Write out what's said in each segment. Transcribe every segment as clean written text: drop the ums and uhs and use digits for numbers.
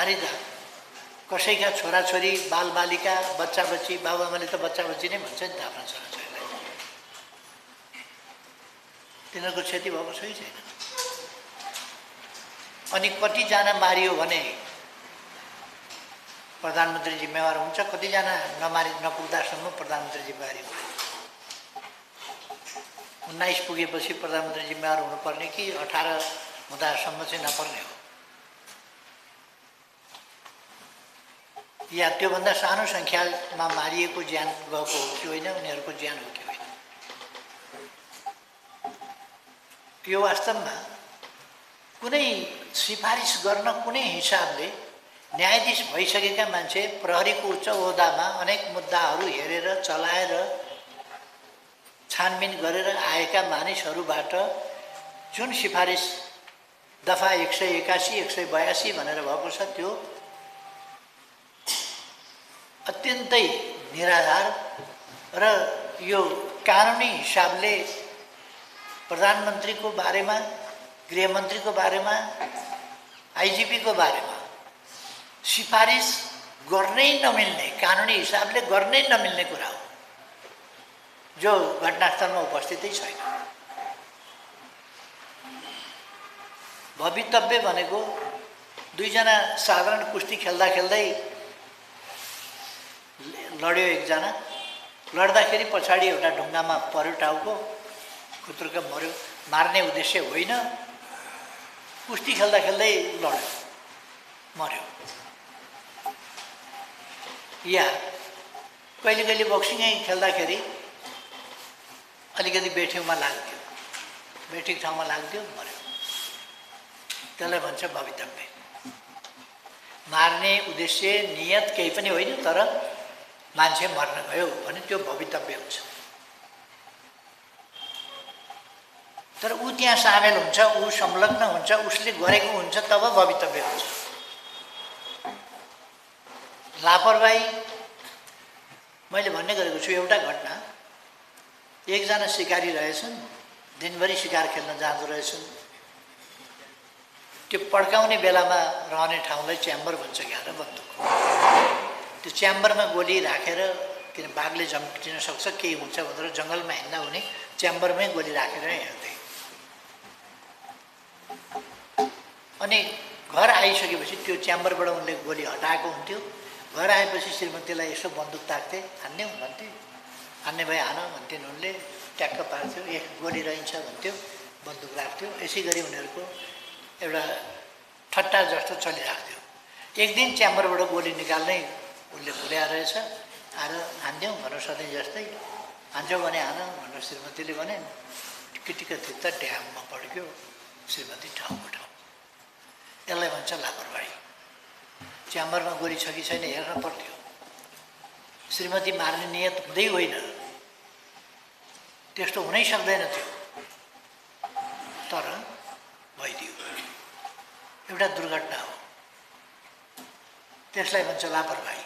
नारीदा कसैका छोराछोरी बालबालिका बच्चाबच्ची बाबुआमाले त बच्चाबच्ची नै भन्छ नि त आफ्ना छोराछोरीलाई। तिनीहरूको क्षति भएको छ कि छैन? अनि कतिजना मारियो भने प्रधानमन्त्री जिम्मेवार हुन्छ, कतिजना नपुग्दासम्म प्रधानमन्त्री जिम्मेवारी हुन्छ। 19 पुगेपछि प्रधानमन्त्री जिम्मेवार हुनुपर्ने कि 18 हुँदासम्म चाहिँ नपर्ने हो, या त्योभन्दा सानो सङ्ख्यामा मारिएको ज्यान गएको हो कि होइन, उनीहरूको ज्यान हो कि होइन? यो वास्तवमा कुनै सिफारिस गर्न कुनै हिसाबले न्यायाधीश भइसकेका मान्छे प्रहरीको उच्च ओहदामा अनेक मुद्दाहरू हेरेर चलाएर छानबिन गरेर आएका मानिसहरूबाट जुन सिफारिस दफा 181, 182 भनेर भएको छ त्यो अत्यन्तै निराधार र यो कानुनी हिसाबले प्रधानमन्त्रीको बारेमा, गृहमन्त्रीको बारेमा, आइजिपीको बारेमा सिफारिस गर्नै नमिल्ने, कानुनी हिसाबले गर्नै नमिल्ने कुरा हो, जो घटनास्थलमा उपस्थितै छैन। भवितव्य भनेको दुईजना साधारण कुस्ती खेल्दा खेल्दै लड्यो, एकजना लड्दाखेरि पछाडि एउटा ढुङ्गामा पर्यो, टाउको खुत्रुक मर्यो। मार्ने उद्देश्य होइन, कुस्ती खेल्दा खेल्दै लड्यो, मर्यो। या कहिले कहिले बक्सिङै खेल्दाखेरि अलिकति बेठिङमा लाग्थ्यो, बेठिक ठाउँमा लाग्थ्यो, मर्यो। त्यसलाई भन्छ भवितव्य। मार्ने उद्देश्य नियत केही पनि होइन, तर मान्छे मर्न गयो भने त्यो भवितव्य हुन्छ। तर ऊ त्यहाँ सामेल हुन्छ, ऊ संलग्न हुन्छ, उसले गरेको हुन्छ, तब भवितव्य हुन्छ। लापरवाही मैले भन्ने गरेको छु। एउटा घटना, एकजना शिकारी रहेछन्, दिनभरि शिकार खेल्न जाँदो रहेछन्। त्यो पड्काउने बेलामा रहने ठाउँलाई च्याम्बर भन्छ क्या र बन्दुक। त्यो च्याम्बरमा गोली राखेर, किन बाघले झम्टिन सक्छ, केही हुन्छ भनेर जङ्गलमा हिँड्दा हुने च्याम्बरमै गोली राखेर हिँड्थे। अनि घर आइसकेपछि त्यो च्याम्बरबाट उनले गोली हटाएको हुन्थ्यो। घर आएपछि श्रीमतीलाई यसो बन्दुक ताक्थे, हान्ने भन्थे, हान्ने भए हान भन्थेन उनले, ट्याक्क पार्थ्यो, एक गोली रहन्छ भन्थ्यो, बन्दुक राख्थ्यो। यसै गरी उनीहरूको एउटा ठट्टा जस्तो चलिराख्थ्यो। एक दिन च्याम्बरबाट गोली निकाल्नै उसले भुल्या रहेछ, आएर हान्थ्यौँ भनेर सधैँ जस्तै, हान्छौँ भने हान भनेर श्रीमतीले भने, टिक्क थित्त ड्याममा पड्क्यो श्रीमती ठाउँको ठाउँ। यसलाई भन्छ लापरवाही। च्याम्बरमा गोली छ कि छैन हेर्न पर्थ्यो। श्रीमती मार्ने नियत हुँदै होइन, त्यस्तो हुनै सक्दैन थियो, तर भइदियो। एउटा दुर्घटना हो, त्यसलाई भन्छ लापरवाही।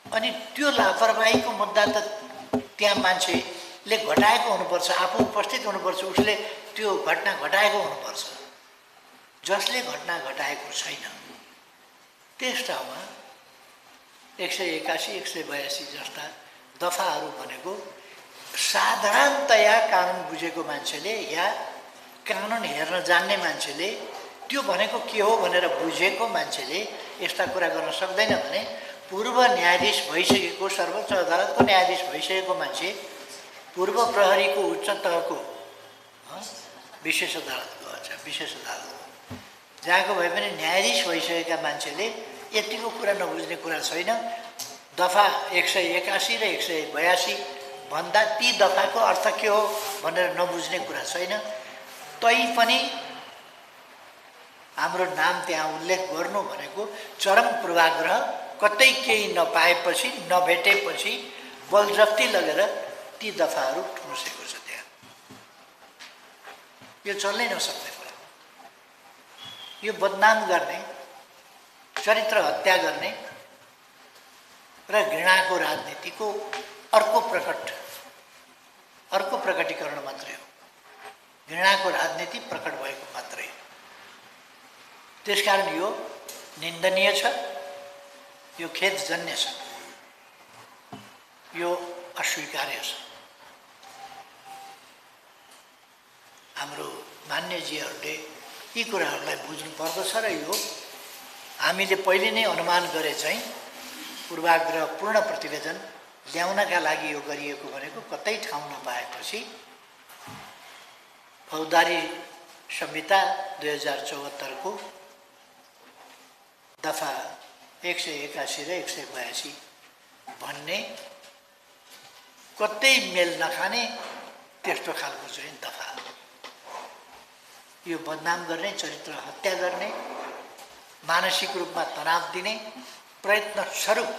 अनि त्यो लापरवाहीको मुद्दा त त्यहाँ मान्छेले घटाएको हुनुपर्छ, आफू उपस्थित हुनुपर्छ, उसले त्यो घटना घटाएको हुनुपर्छ। जसले घटना घटाएको छैन त्यस ठाउँमा 181, 182 जस्ता दफाहरू भनेको साधारणतया कानुन बुझेको मान्छेले या कानुन हेर्न जान्ने मान्छेले, त्यो भनेको के हो भनेर बुझेको मान्छेले यस्ता कुरा गर्न सक्दैन भने पूर्व न्यायाधीश भइसकेको, सर्वोच्च अदालतको न्यायाधीश भइसकेको मान्छे, पूर्व प्रहरीको उच्च तहको विशेष अदालतको विशेष अदालत जहाँको भए पनि न्यायाधीश भइसकेका मान्छेले यतिको कुरा नबुझ्ने कुरा छैन। दफा 181 र 182 भन्दा ती दफाको अर्थ के हो भनेर नबुझ्ने कुरा छैन। तैपनि हाम्रो नाम त्यहाँ उल्लेख गर्नु भनेको चरम पूर्वाग्रह, कतै केही नपाएपछि, नभेटेपछि बलजफ्ती लगेर ती दफाहरू ठुसेको छ त्यहाँ। यो चल्नै नसक्ने कुरा। यो बदनाम गर्ने, चरित्र हत्या गर्ने र घृणाको राजनीतिको अर्को प्रकटीकरण मात्रै हो। घृणाको राजनीति प्रकट भएको मात्रै। त्यसकारण यो निन्दनीय छ, यो खेदजन्य छ, यो अस्वीकार्य छ। हाम्रो मान्यजीहरूले यी कुराहरूलाई बुझ्नु पर्दछ र यो हामीले पहिले नै अनुमान गरे चाहिँ पूर्वाग्रह पूर्ण प्रतिवेदन ल्याउनका लागि यो गरिएको भनेको कतै ठाउँ नपाएपछि फौजदारी संहिता 2074 को दफा 181 र 182 भन्ने कतै मेल नखाने त्यस्तो खालको चाहिँ दफा, यो बदनाम गर्ने, चरित्र हत्या गर्ने, मानसिक रूपमा तनाव दिने प्रयत्न स्वरूप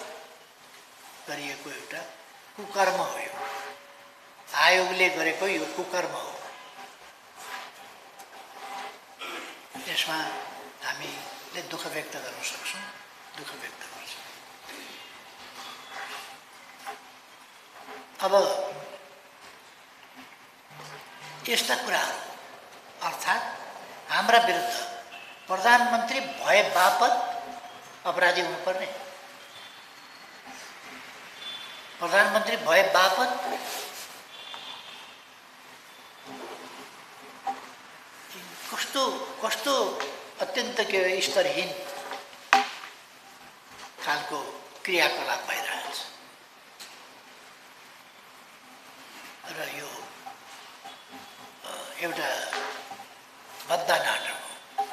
गरिएको एउटा कुकर्म हो। यो आयोगले गरेको यो कुकर्म हो। यसमा हामीले दुःख व्यक्त गर्न सक्छौँ, दुःख व्यक्त गर्छौँ। अब यस्ता कुराहरू अर्थात् हाम्रा विरुद्ध प्रधानमन्त्री भए बापत अपराधी हुनुपर्ने, प्रधानमन्त्री भए बापत कस्तो कस्तो अत्यन्त स्तरहीन खालको क्रियाकलाप भइरहेछ र यो एउटा बद्दा नाटक हो,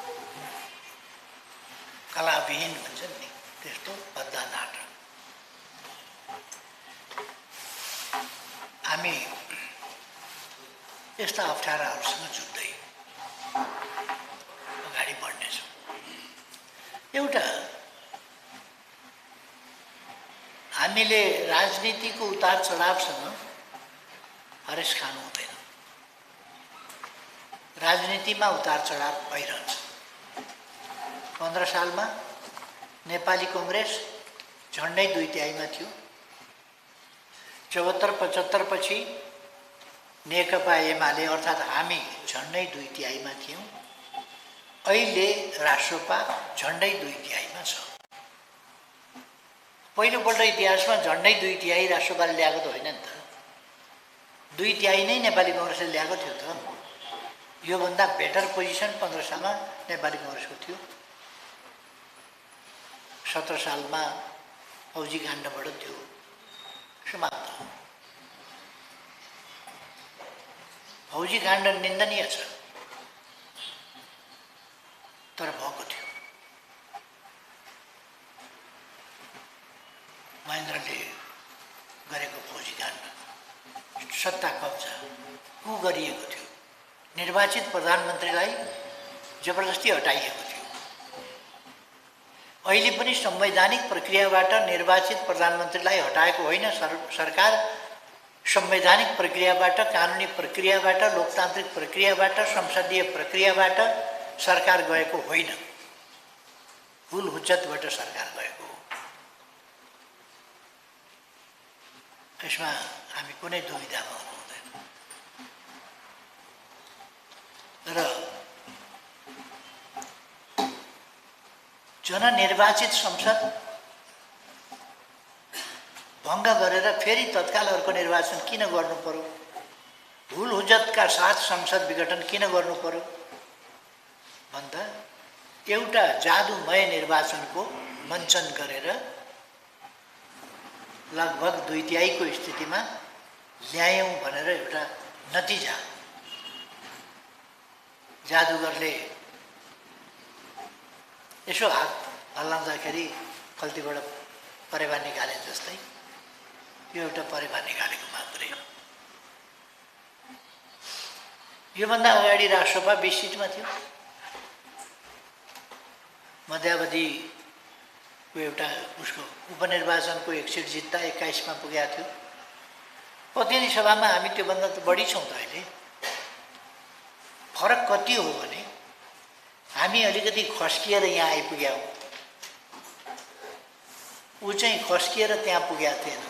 कलाविहीन भन्छन् नि त्यस्तो बद्दा नाटक। हामी यस्ता अप्ठ्याराहरूसँग जुझ्दै अगाडि बढ्नेछौँ। एउटा हामीले राजनीतिको उतार चढावसँग हरेस खानु हुँदैन। राजनीतिमा उतार चढाव भइरहन्छ। 15 सालमा नेपाली कांग्रेस झन्डै 2/3 थियो। 74-75 पछि नेकपा एमाले अर्थात् हामी झन्डै 2/3 थियौँ। अहिले राष्ट्रपा झन्डै 2/3 छ। पहिलोपल्ट इतिहासमा झन्डै 2/3 राष्ट्रपाले ल्याएको त होइन नि त, 2/3 नै नेपाली कांग्रेसले ल्याएको थियो त। योभन्दा बेटर पोजिसन 15 सालमा नेपाली कांग्रेसको थियो। 17 सालमा फौजी काण्डबाट थियो समाप्त। फौजी काण्ड निन्दनीय छ, तर भएको थियो। महेन्द्रले गरेको फौजी काण्ड, सत्ता कब्जा को गरिएको थियो। निर्वाचित प्रधानमन्त्रीलाई जबरजस्ती हटाइएको थियो। अहिले पनि संवैधानिक प्रक्रियाबाट निर्वाचित प्रधानमन्त्रीलाई हटाएको होइन। सरकार संवैधानिक प्रक्रियाबाट, कानुनी प्रक्रियाबाट, लोकतान्त्रिक प्रक्रियाबाट, संसदीय प्रक्रियाबाट सरकार गएको होइन। हुल हुज्जतबाट सरकार गएको हो। यसमा हामी कुनै दुविधामा हुनु हुँदैन। र जननिर्वाचित संसद भङ्ग गरेर फेरि तत्काल अर्को निर्वाचन किन गर्नु पर्यो? हुल हुज्जतका साथ संसद विघटन किन गर्नु पर्यो भन्दा एउटा जादुमय निर्वाचनको मञ्चन गरेर लगभग 2/3 को स्थितिमा ल्यायौँ भनेर एउटा नतिजा जादुगरले यसो हात हल्लाउँदाखेरि खल्तीबाट परेवा निकाले जस्तै यो एउटा परेवा निकालेको मात्रै हो। योभन्दा अगाडि राष्ट्रसभा 20 सिटमा थियो। मध्यावधिको एउटा उसको उपनिर्वाचनको 1 सिट जित्दा 21 मा पुगेको थियो। प्रतिनिधि सभामा हामी त्योभन्दा त बढी छौँ त। अहिले फरक कति हो भने हामी अलिकति खस्किएर यहाँ आइपुग्यौँ, ऊ चाहिँ खस्किएर त्यहाँ पुगेको थिएन।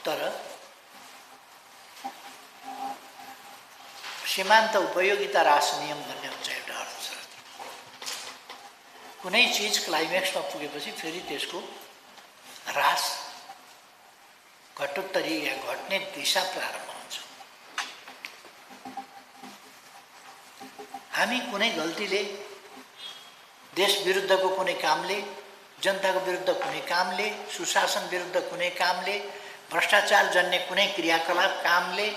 तर सीमान्त उपयोगिता रास नियम भन्ने हुन्छ एउटा अर्थशास्त्र, कुनै चिज क्लाइमेक्समा पुगेपछि फेरि त्यसको ह्रास घटोत्तरी या घट्ने दिशा प्रारम्भ हुन्छ। हामी कुनै गल्तीले, देश विरुद्धको कुनै कामले, जनताको विरुद्ध कुनै कामले, सुशासन विरुद्ध कुनै कामले, भ्रष्टाचार जन्य कुनै क्रियाकलाप कामले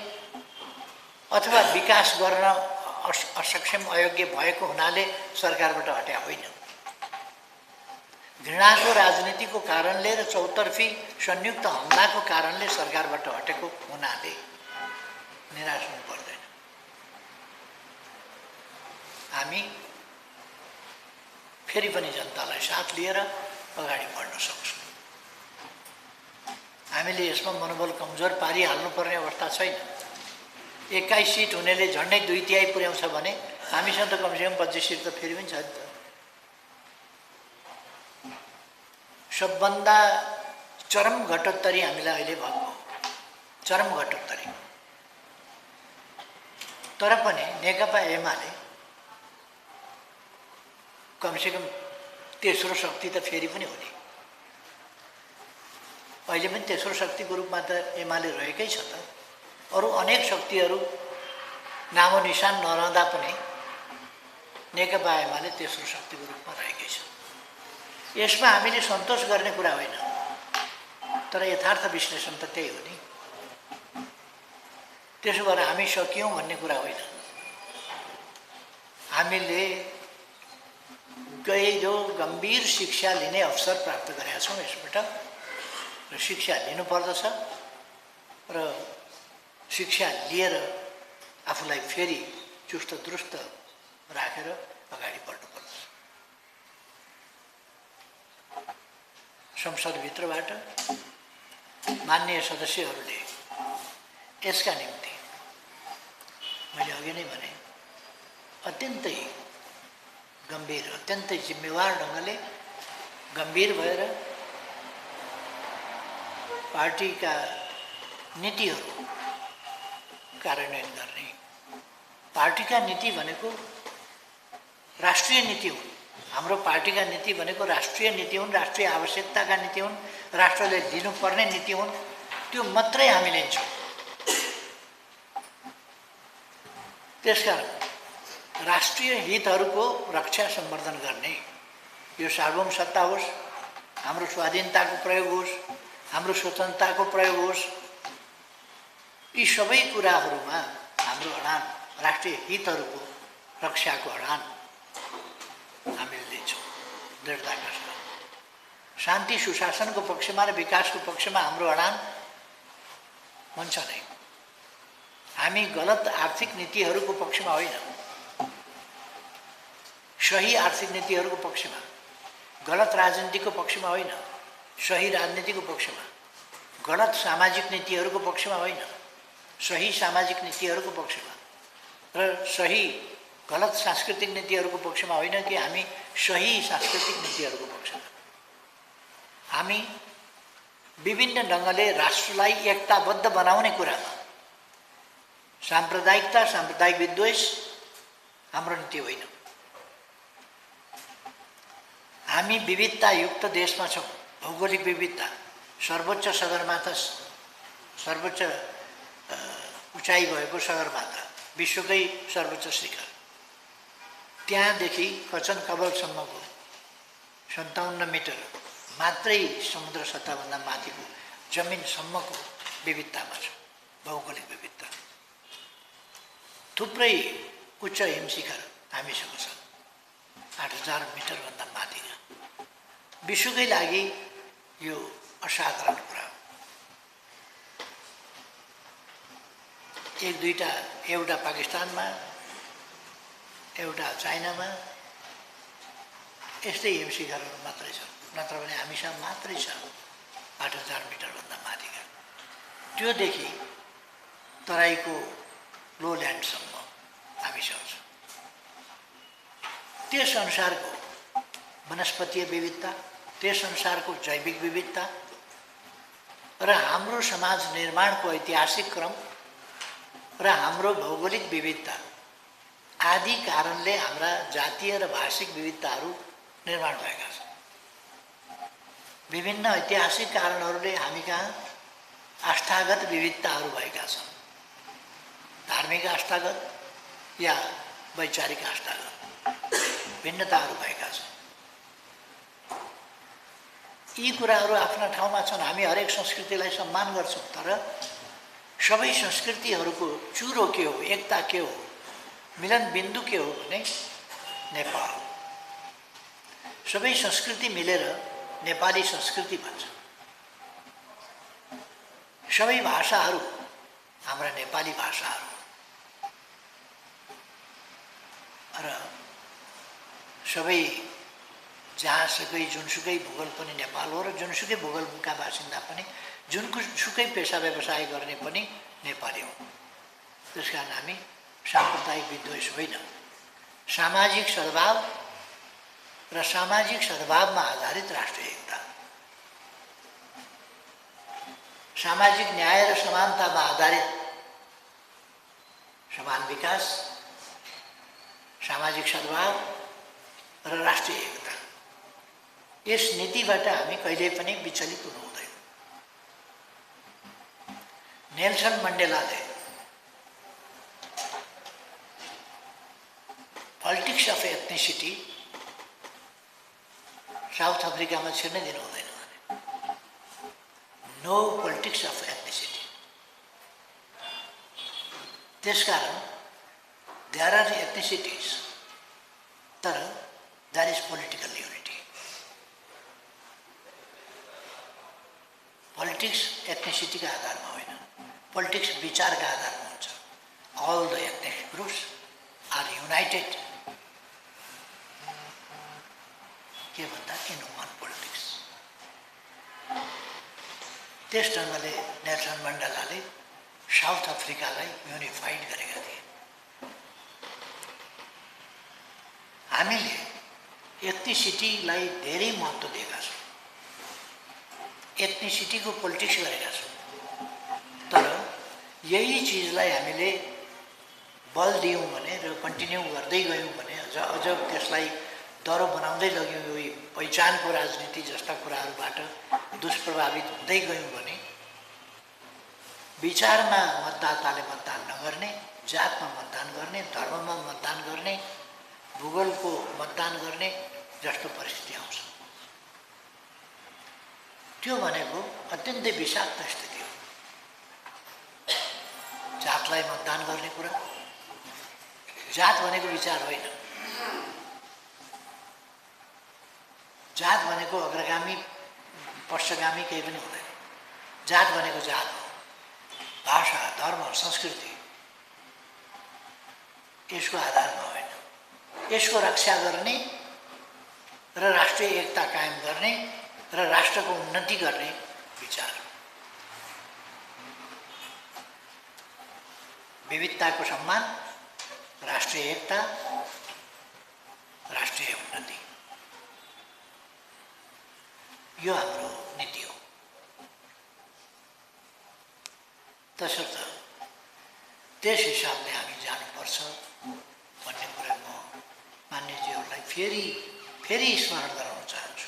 अथवा विकास गर्न असक्षम अयोग्य भएको हुनाले सरकारबाट हट्या होइन। घृणाको राजनीतिको कारणले र चौतर्फी संयुक्त हमलाको कारणले सरकारबाट हटेको हुनाले निराश हुनु पर्दैन। हामी फेरि पनि जनतालाई साथ लिएर अगाडि बढ्न सक्छौँ। हामीले यसमा मनोबल कमजोर पारिहाल्नुपर्ने अवस्था छैन। 21 सिट हुनेले झन्डै 2/3 पुर्याउँछ भने हामीसँग त कमसेकम 25 सिट त फेरि पनि छ नि त। सबभन्दा चरम घटोत्तरी हामीलाई अहिले भएको, चरम घटोत्तरी। तर पनि नेकपा एमाले कमसेकम तेस्रो शक्ति त फेरि पनि हुने। अहिले पनि तेस्रो शक्तिको रूपमा त एमाले रहेकै छ त। अरू अनेक शक्तिहरू नामो निशान नरहँदा पनि नेकपा एमाले तेस्रो शक्तिको रूपमा रहेकै छ। यसमा हामीले सन्तोष गर्ने कुरा होइन, तर यथार्थ विश्लेषण त त्यही हो नि। त्यसो भएर हामी सकियौँ भन्ने कुरा होइन। हामीले गहिरो गम्भीर शिक्षा लिने अवसर प्राप्त गरेका छौँ यसबाट, र शिक्षा लिनुपर्दछ र शिक्षा लिएर आफूलाई फेरि चुस्त दुरुस्त राखेर अगाडि बढ्नुपर्दछ। संसदभित्रबाट माननीय सदस्यहरूले यसका निम्ति मैले अघि नै भने अत्यन्तै गम्भीर, अत्यन्तै जिम्मेवार ढङ्गले गम्भीर भएर पार्टीका नीतिहरू कार्यान्वयन गर्ने। पार्टीका नीति भनेको राष्ट्रिय नीति हुन्। हाम्रो पार्टीका नीति भनेको राष्ट्रिय नीति हुन्, राष्ट्रिय आवश्यकताका नीति हुन्, राष्ट्रले दिनुपर्ने नीति हुन्। त्यो मात्रै हामी लिन्छौँ। त्यसकारण राष्ट्रिय हितहरूको रक्षा सम्वर्धन गर्ने, यो सार्वभौम सत्ता होस्, हाम्रो स्वाधीनताको प्रयोग होस्, हाम्रो स्वतन्त्रताको प्रयोग होस्, यी सबै कुराहरूमा हाम्रो अडान राष्ट्रिय हितहरूको रक्षाको अडान हामीले लिन्छौँ दृढताका साथ। शान्ति सुशासनको पक्षमा र विकासको पक्षमा हाम्रो अडान हुन्छ नै। हामी गलत आर्थिक नीतिहरूको पक्षमा होइन, सही आर्थिक नीतिहरूको पक्षमा, गलत राजनीतिको पक्षमा होइन, सही राजनीतिको पक्षमा, गलत सामाजिक नीतिहरूको पक्षमा होइन, सही सामाजिक नीतिहरूको पक्षमा, र सही गलत सांस्कृतिक नीतिहरूको पक्षमा होइन कि हामी सही सांस्कृतिक नीतिहरूको पक्षमा। हामी विभिन्न ढङ्गले राष्ट्रलाई एकताबद्ध बनाउने कुरामा साम्प्रदायिकता, साम्प्रदायिक विद्वेष हाम्रो नीति होइन। हामी विविधतायुक्त देशमा छौँ। भौगोलिक विविधता, सर्वोच्च सगरमाथा, सर्वोच्च उचाइ भएको सगरमाथा, विश्वकै सर्वोच्च शिखर, त्यहाँदेखि कचन कवलसम्मको 57 मिटर मात्रै समुद्र सतहभन्दा माथिको जमिनसम्मको विविधतामा छ। भौगोलिक विविधता, थुप्रै उच्च हिमशिखर हामीसँग छन्, 8000 मिटरभन्दा माथिका। विश्वकै लागि यो असाधारण कुरा हो। एक दुईवटा, एउटा पाकिस्तानमा, एउटा चाइनामा यस्तै हिमशिखरहरू मात्रै छ, नत्र भने हामीसँग मात्रै छ 8000 मिटरभन्दा माथिका। त्योदेखि तराईको लोल्यान्डसम्म हामीसँग छ। त्यस अनुसारको वनस्पतीय विविधता, त्यस अनुसारको जैविक विविधता र हाम्रो समाज निर्माणको ऐतिहासिक क्रम र हाम्रो भौगोलिक विविधता आदि कारणले हाम्रा जातीय र भाषिक विविधताहरू निर्माण भएका छन्। विभिन्न ऐतिहासिक कारणहरूले हामी कहाँ आस्थागत विविधताहरू भएका छन्, धार्मिक आस्थागत या वैचारिक आस्थागत भिन्नताहरू भएका छन्। यी कुराहरू आफ्ना ठाउँमा छन्। हामी हरेक संस्कृतिलाई सम्मान गर्छौँ, तर सबै संस्कृतिहरूको चुरो के हो, एकता के हो, मिलन बिन्दु के हो भने नेपाल। सबै संस्कृति मिलेर नेपाली संस्कृति भन्छ। सबै भाषाहरू हाम्रा नेपाली भाषाहरू र सबै जहाँसुकै जुनसुकै भूगोल पनि नेपाल हो र जुनसुकै भूगोलका बासिन्दा पनि जुनसुकै पेसा व्यवसाय गर्ने पनि नेपाली हो। त्यसकारण हामी साम्प्रदायिक विद्वेष होइन, सामाजिक सद्भाव र सामाजिक सद्भावमा आधारित राष्ट्रिय एकता, सामाजिक न्याय र समानतामा आधारित समान विकास, सामाजिक सद्भाव र राष्ट्रिय एकता, यस नीतिबाट हामी कहिल्यै पनि विचलित हुनु हुँदैन। नेल्सन मण्डेलाले पोलिटिक्स अफ एथनिसिटी साउथ अफ्रिकामा छिर्नै दिनु हुँदैन भने, नो पोलिटिक्स अफ एथनिसिटी। त्यसकारण देयर आर एथनिसिटिज, तर there is political unity. Politics एथनिसिटीका आधारमा होइन, पोलिटिक्स विचारका आधारमा हुन्छ। All the ethnic groups are united के भन्दा इन वान पोलिटिक्स। त्यस ढङ्गले नेल्सन मण्डेलाले साउथ अफ्रिकालाई युनिफाइड गरेका थिए। हामीले एथनिसिटीलाई धेरै महत्त्व दिएका छौँ, एथनिसिटीको पोलिटिक्स गरेका छौँ, तर यही चिजलाई हामीले बल दियौँ भने र कन्टिन्यू गर्दै गयौँ भने, अझ त्यसलाई दह्रो बनाउँदै लग्यौँ, यो पहिचानको राजनीति जस्ता कुराहरूबाट दुष्प्रभावित हुँदै गयौँ भने विचारमा मतदाताले मतदान नगर्ने, जातमा मतदान गर्ने, धर्ममा मतदान गर्ने, भूगोलको मतदान गर्ने जस्तो परिस्थिति आउँछ। त्यो भनेको अत्यन्तै विषाक्त स्थिति हो। जातलाई मतदान गर्ने कुरा, जात भनेको विचार होइन, जात भनेको अग्रगामी पश्चगामी केही पनि हुँदैन। जात भनेको जात हो, भाषा, धर्म, संस्कृति, यसको आधारमा होइन। यसको रक्षा गर्ने र राष्ट्रिय एकता कायम गर्ने र राष्ट्रको उन्नति गर्ने विचार, विविधताको सम्मान, राष्ट्रिय एकता, राष्ट्रिय उन्नति, यो हाम्रो नीति हो। तसर्थ त्यस हिसाबले हामी जानुपर्छ भन्ने कुरा म मान्यज्यूहरूलाई फेरि स्मरण गराउन चाहन्छु।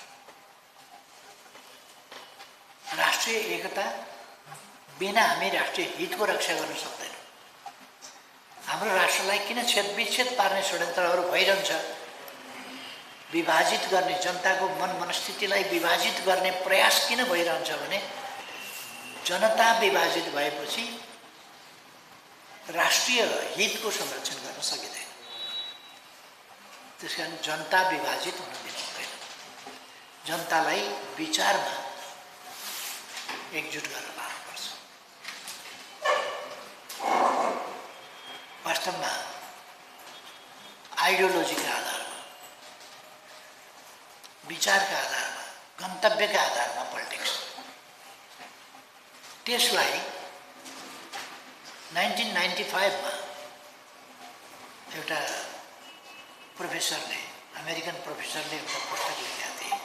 राष्ट्रिय एकता बिना हामी राष्ट्रिय हितको रक्षा गर्न सक्दैनौँ। हाम्रो राष्ट्रलाई किन छेदविच्छेद पार्ने षड्यन्त्रहरू भइरहन्छ, विभाजित गर्ने, जनताको मनस्थितिलाई विभाजित गर्ने प्रयास किन भइरहन्छ भने जनता विभाजित भएपछि राष्ट्रिय हितको संरक्षण गर्न सकिँदैन। त्यसकारण जनता विभाजित हुन दिनु हुँदैन। जनतालाई विचारमा एकजुट गरेर लानुपर्छ। वास्तवमा आइडियोलोजीका आधारमा, विचारका आधारमा, गन्तव्यका आधारमा पोलिटिक्स, त्यसलाई 1995 मा एउटा प्रोफेसरले, अमेरिकन प्रोफेसरले एउटा पुस्तक लेखेका थिए,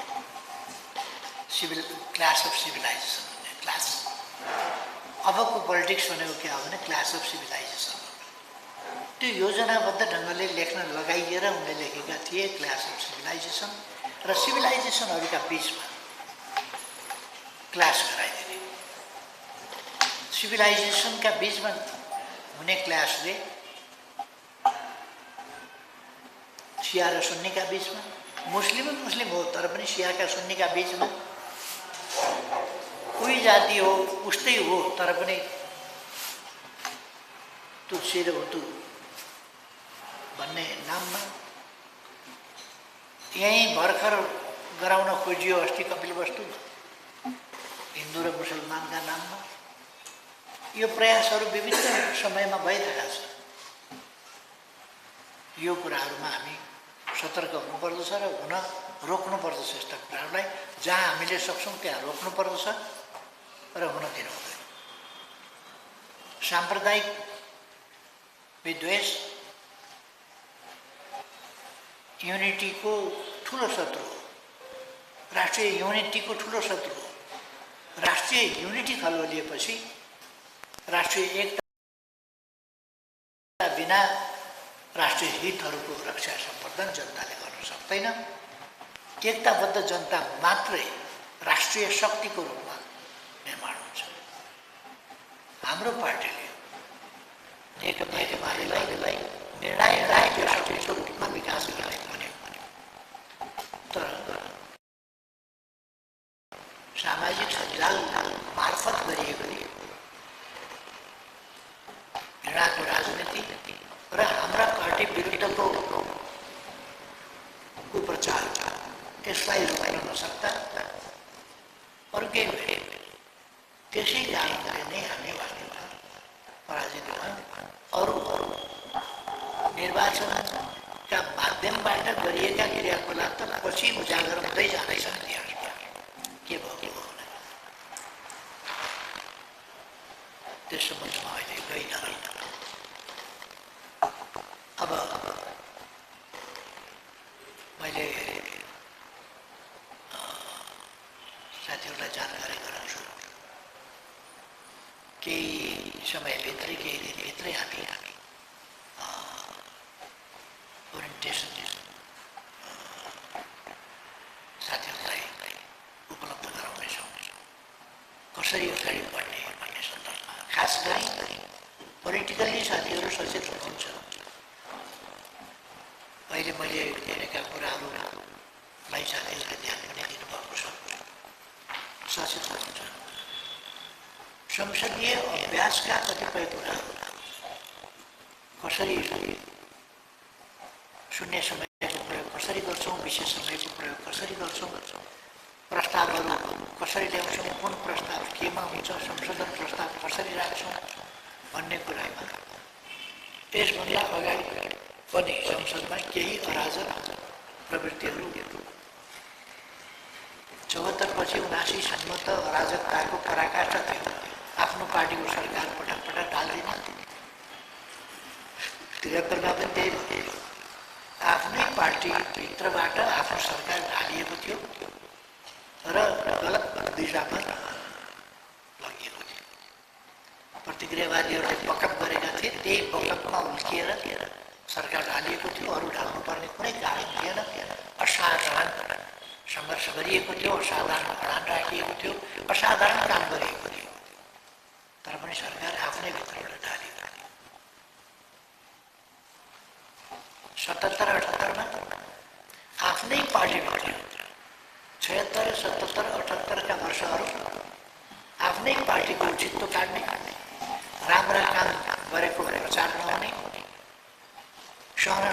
क्लास अफ सिभिलाइजेसन भन्ने। क्लास अबको पोलिटिक्स भनेको के हो भने क्लास अफ सिभिलाइजेसन। त्यो योजनाबद्ध ढङ्गले लेख्न लगाइएर उनले लेखेका थिए क्लास अफ सिभिलाइजेसन। र सिभिलाइजेसनहरूका बिचमा क्लास गराइदिने। सिभिलाइजेसनका बिचमा हुने क्लासले सिया र सुन्नीका बिचमा, मुस्लिम हो तर पनि सियाका सुन्नीका बिचमा, उही जाति हो उस्तै हो तर पनि तुलसी र हुतु भन्ने नाममा यहीँ भर्खर गराउन खोजियो अस्ति कपिलवस्तुमा हिन्दू र मुसलमानका नाममा। यो प्रयासहरू विभिन्न समयमा भइरहेका छन्। यो कुराहरूमा हामी सतर्क हुनुपर्दछ र रोक्नुपर्दछ। यस्ता कुराहरूलाई जहाँ हामीले सक्छौँ त्यहाँ रोक्नुपर्दछ र हुन दिनु हुँदैन। साम्प्रदायिक विद्वेष युनिटीको ठुलो शत्रु हो। राष्ट्रिय युनिटीको ठुलो शत्रु हो। राष्ट्रिय युनिटी खल्वलिएपछि राष्ट्रिय एकता बिना राष्ट्रिय हितहरूको रक्षा सम्वर्धन जनताले गर्न सक्दैन। एकताबद्ध जनता मात्रै राष्ट्रिय शक्तिको रूपमा निर्माण हुन्छ। हाम्रो पार्टीले नेकपा एमालेलाई निर्णायक राष्ट्रिय शक्तिको रूपमा विकास गर्ने भन्यो। तर सामाजिक सञ्जाल मार्फत गरिएको घृणाको राजनीति र हाम्रा पार्टी विरुद्धको कुप्रचार त्यसलाई रोक्न नसक्दा अरू केही भयो। त्यसै कारणले नै हामी पराजित भयौँ। अरू निर्वाचनका माध्यमबाट गरिएका क्रियाकलाप त पछि उजागर हुँदै जाँदैछन्। के भयो त्यस सम्बन्धमा अहिले गइनँ। अब मैले साथीहरूलाई जानकारी गराउँछु। केही समयभित्रै केही दिनभित्रै हामी ओरिएन्टेसन साथीहरूलाई उपलब्ध गराउनेछौँ। कसरी अगाडि बढ्ने भन्ने सन्दर्भमा खास गरी पोलिटिकल्ली साथीहरू सचेत हुनुहुन्छ। अहिले मैले हेरेका कुराहरूलाई साथीहरूले ध्यान पनि दिनुभएको छ। सचेत हुनुहुन्छ। संसदीय अभ्यासका कतिपय कुराहरू कसरी शून्य समयको प्रयोग कसरी गर्छौँ, विशेष समयको प्रयोग कसरी गर्छौँ, प्रस्तावहरू कसरी ल्याउँछौँ, कुन प्रस्ताव केमा हुन्छ, संशोधन प्रस्ताव कसरी राख्छौँ भन्ने कुरामा यसभन्दा अगाडि पनि संसदमा केही अराजक प्रवृत्तिहरू 74 पछि 79 सम्म त अराजकताको पराकाष्ठा थियो। आफ्नो पार्टीको सरकार पटक ढाल्दिन। 73 मा पनि त्यही भयो। आफ्नै पार्टीभित्रबाट आफ्नो सरकार ढालिएको थियो र गलत दिशामा लगिएको थियो। प्रतिक्रियावादीहरूले बकअप गरेका थिए। त्यही बकअपमा उल्किएर सरकार ढालिएको थियो। अरू ढाल्नुपर्ने कुनै कारण थिएन। असाधारण सङ्घर्ष गरिएको थियो। असाधारण अडान राखिएको थियो। असाधारण काम गरिएको थियो। तर पनि सरकार आफ्नै भित्रबाट ढालिएको थियो। 77-78 मा आफ्नै पार्टीबाट 76, 77, 78 का वर्षहरू आफ्नै पार्टीको चित्तो काट्ने, राम्रा काम गरेको प्रचार नहुने, सहन